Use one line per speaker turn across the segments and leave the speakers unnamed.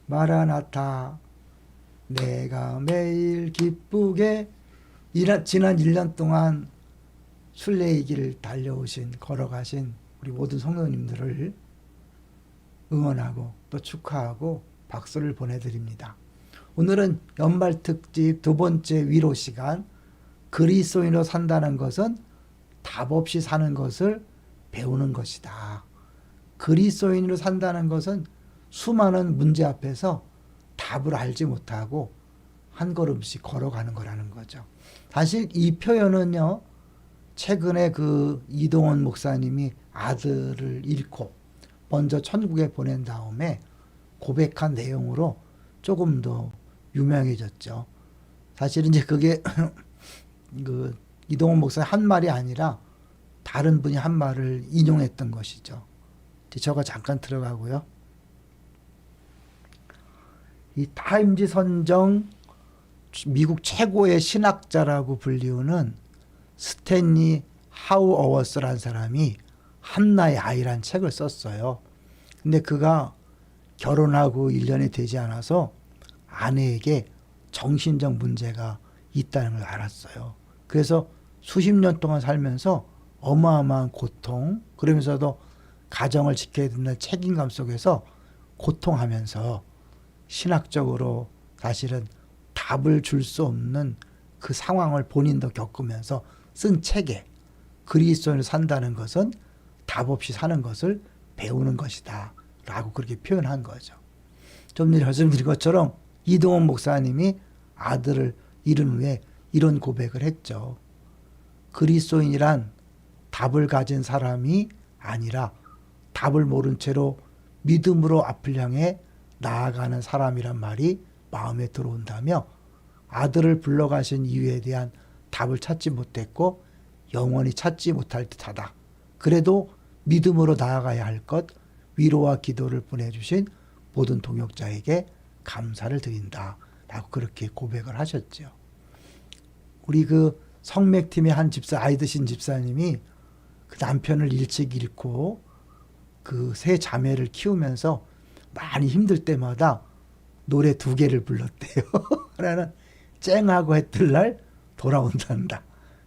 마라나타 내가 매일 기쁘게 지난 1년 동안 순례의 길을 달려오신 걸어가신 우리 모든 성도님들을 응원하고 또 축하하고 박수를 보내드립니다. 오늘은 연말특집 두 번째 위로 시간, 그리스도인으로 산다는 것은 답 없이 사는 것을 배우는 것이다. 그리스도인으로 산다는 것은 수많은 문제 앞에서 답을 알지 못하고 한 걸음씩 걸어가는 거라는 거죠. 사실 이 표현은요, 최근에 그 이동원 목사님이 아들을 잃고 먼저 천국에 보낸 다음에 고백한 내용으로 조금 더 유명해졌죠. 사실 이제 그게 그 이동원 목사의 한 말이 아니라 다른 분이 한 말을 인용했던 것이죠. 저거 잠깐 들어가고요. 이 타임지 선정 미국 최고의 신학자라고 불리우는 스탠리 하우어워스라는 사람이 한나의 아이란 책을 썼어요. 근데 그가 결혼하고 1년이 되지 않아서 아내에게 정신적 문제가 있다는 걸 알았어요. 그래서 수십 년 동안 살면서 어마어마한 고통, 그러면서도 가정을 지켜야 된다는 책임감 속에서 고통하면서 신학적으로 사실은 답을 줄 수 없는 그 상황을 본인도 겪으면서 쓴 책에 그리스도인으로 산다는 것은 답 없이 사는 것을 배우는 것이다 라고 그렇게 표현한 거죠. 좀 전에 말씀드린 것처럼 이동원 목사님이 아들을 잃은 후에 이런 고백을 했죠. 그리스도인이란 답을 가진 사람이 아니라 답을 모른 채로 믿음으로 앞을 향해 나아가는 사람이란 말이 마음에 들어온다며 아들을 불러가신 이유에 대한 답을 찾지 못했고 영원히 찾지 못할 듯하다. 그래도 믿음으로 나아가야 할 것, 위로와 기도를 보내주신 모든 동역자에게 감사를 드린다 라고 그렇게 고백을 하셨죠. 우리 그 성맥팀의 한 집사, 아이드신 집사님이 그 남편을 일찍 잃고 그 세 자매를 키우면서 많이 힘들 때마다 노래 2개를 불렀대요. 하나는 쨍하고 해뜰 날 돌아온단다.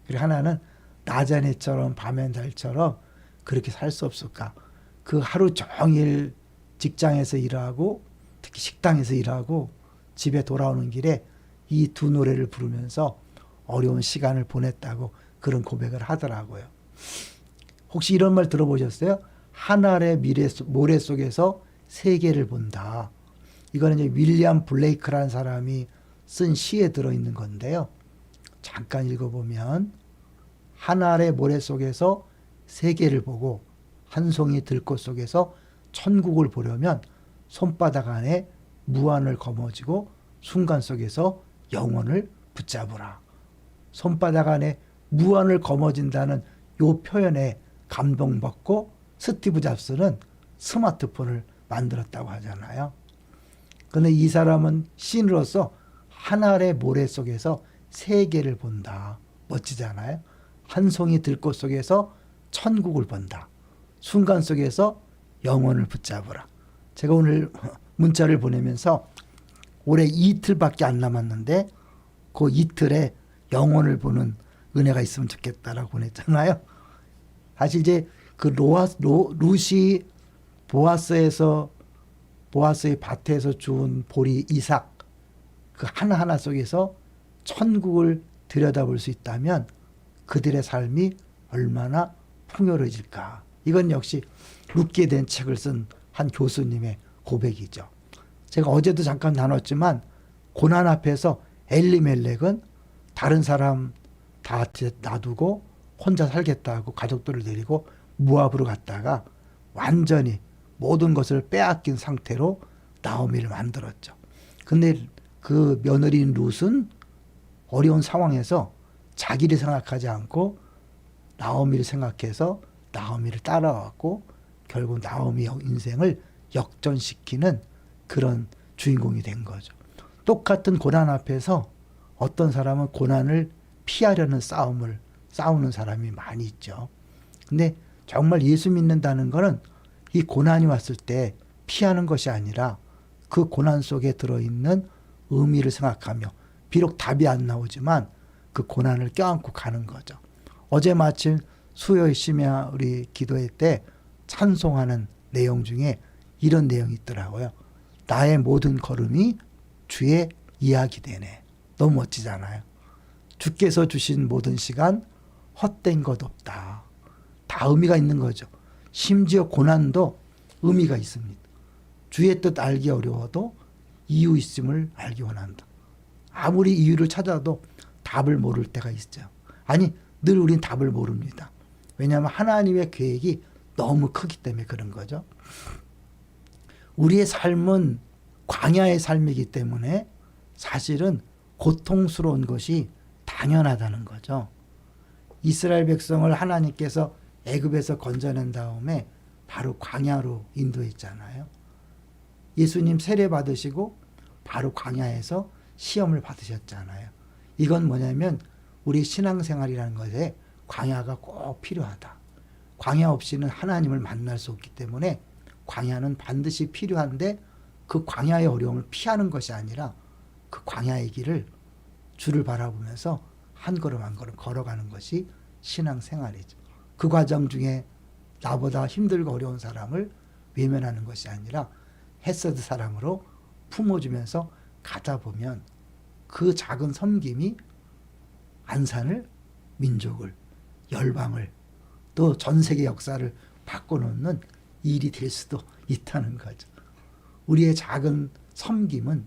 그리고 하나는 낮의 해처럼 밤의 달처럼 그렇게 살 수 없을까. 그 하루 종일 직장에서 일하고 특히 식당에서 일하고 집에 돌아오는 길에 이 2 노래를 부르면서 어려운 시간을 보냈다고 그런 고백을 하더라고요. 혹시 이런 말 들어보셨어요? 하늘의 모래 속에서 세계를 본다. 이거는 이제 윌리엄 블레이크라는 사람이 쓴 시에 들어있는 건데요. 잠깐 읽어보면 하늘의 모래 속에서 세계를 보고 한 송이 들꽃 속에서 천국을 보려면 손바닥 안에 무한을 거머쥐고 순간 속에서 영혼을 붙잡으라. 손바닥 안에 무한을 거머쥔다는 요 표현에 감동받고 스티브 잡스는 스마트폰을 만들었다고 하잖아요. 그런데 이 사람은 시인으로서 하늘의 모래 속에서 세계를 본다. 멋지잖아요. 한 송이 들꽃 속에서 천국을 본다. 순간 속에서 영혼을 붙잡으라. 제가 오늘 문자를 보내면서 올해 이틀밖에 안 남았는데 그 이틀에 영혼을 보는 은혜가 있으면 좋겠다라고 보냈잖아요. 사실 이제 그 루시 보아스의 밭에서 주운 보리 이삭 그 하나하나 속에서 천국을 들여다볼 수 있다면 그들의 삶이 얼마나 풍요로워질까. 이건 역시 룻기에 대한 책을 쓴 한 교수님의 고백이죠. 제가 어제도 잠깐 나눴지만 고난 앞에서 엘리멜렉은 다른 사람 다 놔두고 혼자 살겠다고 가족들을 데리고 모압으로 갔다가 완전히 모든 것을 빼앗긴 상태로 나오미를 만들었죠. 근데 그 며느리인 룻은 어려운 상황에서 자기를 생각하지 않고 나오미를 생각해서 나오미를 따라왔고 결국 나오미 인생을 역전시키는 그런 주인공이 된 거죠. 똑같은 고난 앞에서 어떤 사람은 고난을 피하려는 싸우는 사람이 많이 있죠. 근데 정말 예수 믿는다는 거는 이 고난이 왔을 때 피하는 것이 아니라 그 고난 속에 들어있는 의미를 생각하며 비록 답이 안 나오지만 그 고난을 껴안고 가는 거죠. 어제 마침 수요일 심야 우리 기도회 때 찬송하는 내용 중에 이런 내용이 있더라고요. 나의 모든 걸음이 주의 이야기 되네. 너무 멋지잖아요. 주께서 주신 모든 시간 헛된 것 없다. 다 의미가 있는 거죠. 심지어 고난도 의미가 있습니다. 주의 뜻 알기 어려워도 이유 있음을 알기 원한다. 아무리 이유를 찾아도 답을 모를 때가 있죠. 아니, 늘 우린 답을 모릅니다. 왜냐하면 하나님의 계획이 너무 크기 때문에 그런 거죠. 우리의 삶은 광야의 삶이기 때문에 사실은 고통스러운 것이 당연하다는 거죠. 이스라엘 백성을 하나님께서 애굽에서 건져낸 다음에 바로 광야로 인도했잖아요. 예수님 세례 받으시고 바로 광야에서 시험을 받으셨잖아요. 이건 뭐냐면 우리 신앙생활이라는 것에 광야가 꼭 필요하다. 광야 없이는 하나님을 만날 수 없기 때문에 광야는 반드시 필요한데 그 광야의 어려움을 피하는 것이 아니라 그 광야의 길을 주를 바라보면서 한 걸음 한 걸음 걸어가는 것이 신앙생활이죠. 그 과정 중에 나보다 힘들고 어려운 사람을 외면하는 것이 아니라 헤세드 사랑으로 품어주면서 가다 보면 그 작은 섬김이 안산을, 민족을, 열방을 또 전 세계 역사를 바꿔놓는 일이 될 수도 있다는 거죠. 우리의 작은 섬김은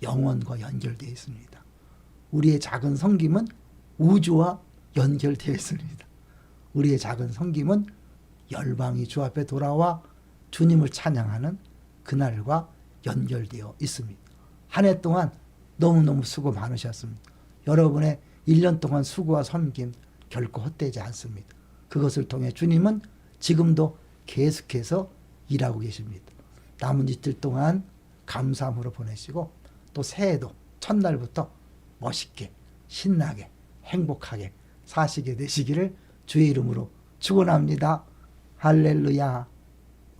영원과 연결되어 있습니다. 우리의 작은 섬김은 우주와 연결되어 있습니다. 우리의 작은 섬김은 열방이 주 앞에 돌아와 주님을 찬양하는 그날과 연결되어 있습니다. 한 해 동안 너무너무 수고 많으셨습니다. 여러분의 1년 동안 수고와 섬김 결코 헛되지 않습니다. 그것을 통해 주님은 지금도 계속해서 일하고 계십니다. 남은 이틀 동안 감사함으로 보내시고 또 새해도 첫날부터 멋있게 신나게 행복하게 사시게 되시기를 주의 이름으로 축원합니다. 할렐루야.